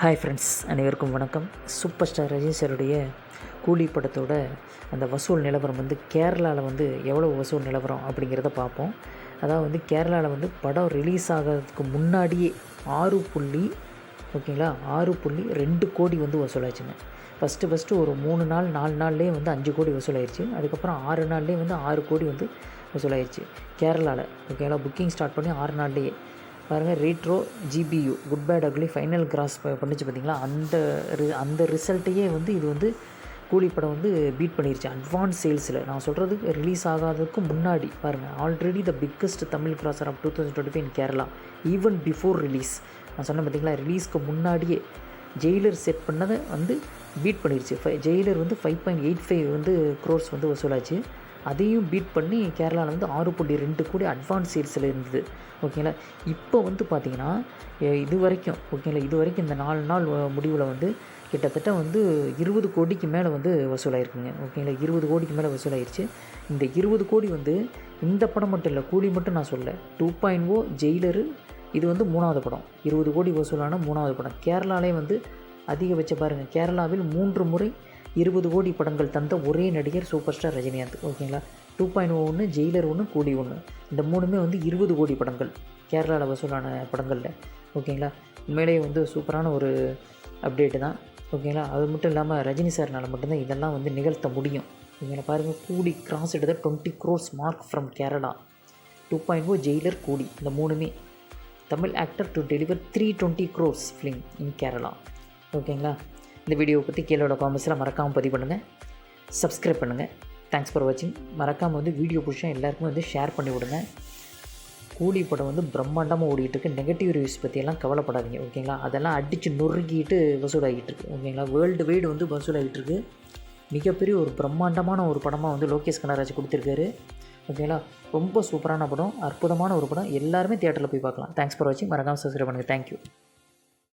Hi friends, அனைவருக்கும் வணக்கம். Super star Rajini சாருடைய கூலி படத்தோட அந்த வசூல் நிலவரம் கேரளாவில் எவ்வளோ வசூல் நிலவரம் அப்படிங்கிறத பார்ப்போம். அதாவது கேரளாவில் படம் ரிலீஸ் ஆகிறதுக்கு முன்னாடியே 6.2 கோடி வசூலாச்சுங்க. ஃபஸ்ட்டு ஒரு 3 நாள் 4 நாள்லேயே 5 கோடி வசூலாயிருச்சு. அதுக்கப்புறம் 6 நாள்லேயே 6 கோடி வசூலாயிருச்சு கேரளாவில். புக்கிங் ஸ்டார்ட் பண்ணி 6 நாள்லேயே பாருங்கள். Retro GBU good bad ugly final cross பண்ணிச்சு பார்த்திங்களா. அந்த ரிசல்ட்டையே இது கூலி படம் பீட் பண்ணிருச்சு அட்வான்ஸ் சேல்ஸில். நான் சொல்கிறது ரிலீஸ் ஆகாததுக்கு முன்னாடி பாருங்கள். Already the biggest Tamil grosser of 2025 in Kerala even before release. நான் சொன்னேன் பார்த்திங்களா, ரிலீஸ்க்கு முன்னாடியே ஜெயிலர் செட் பண்ணதை பீட் பண்ணிருச்சு. ஜெயிலர் 5.85 க்ரோர்ஸ் வசூலாச்சு. அதையும் பீட் பண்ணி கேரளாவில் 6.2 கோடி அட்வான்ஸ் சேல்ஸில் இருந்தது. இப்போ பார்த்திங்கன்னா இது வரைக்கும் இந்த 4 நாள் முடிவில் கிட்டத்தட்ட 20 கோடிக்கு மேலே வசூலாயிருக்குங்க. 20 கோடிக்கு மேலே வசூலாயிருச்சு. இந்த 20 கோடி இந்த படம் மட்டும் இல்லை, கூலி மட்டும் நான் சொல்ல. 2.0 ஜெயிலரு இது 3வது படம். 20 கோடி வசூலான 3வது படம். கேரளாவிலே அதிகபட்ச பாருங்கள், கேரளாவில் 3 முறை 20 கோடி படங்கள் தந்த ஒரே நடிகர் சூப்பர் ஸ்டார் ரஜினிகாந்த். 2.0 ஒன்று, ஜெயிலர் ஒன்று, கூலி ஒன்று. இந்த மூணுமே 20 கோடி படங்கள் கேரளாவில் வசூலான படங்களில். உண்மையிலேயே சூப்பரான ஒரு அப்டேட்டு தான். அது மட்டும் இல்லாமல் ரஜினி சார்னால் மட்டும்தான் இதெல்லாம் நிகழ்த்த முடியும். பாருங்கள், கூலி கிராஸ் எடுத்த 20 crores mark from Kerala. 2.0 Jailer, கூலி இந்த மூணுமே Tamil actor to deliver 320 crores film in Kerala. இந்த வீடியோவை பற்றி கீழோட காமெண்ட்ஸில் மறக்காமல் பதிவு பண்ணுங்கள், சப்ஸ்கிரைப் பண்ணுங்கள். தேங்க்ஸ் ஃபார் வாட்சிங். மறக்காமல் வீடியோ பிடிச்சா எல்லாருக்குமே ஷேர் பண்ணி விடுங்க. கூலி படம் பிரம்மாண்டமாக ஓடிட்டுருக்கு. நெகட்டிவ் ரிவ்யூஸ் பற்றியெல்லாம் கவலைப்படாதீங்க. அதெல்லாம் அடித்து நொறுக்கிட்டு வசூலாகிட்டு இருக்கு. வேர்ல்டு வைடு வசூலாகிட்டு இருக்கு. மிகப்பெரிய ஒரு பிரம்மாண்டமான ஒரு படமாக லோகேஷ் கனகராஜ் கொடுத்துருக்காரு. ரொம்ப சூப்பரான படம், அற்புதமான ஒரு படம். எல்லாருமே தியேட்டரில் போய் பார்க்கலாம். தேங்க்ஸ் ஃபார் வாட்சிங். மறக்காமல் சப்ஸ்கிரைப் பண்ணுங்கள். தேங்க்யூ.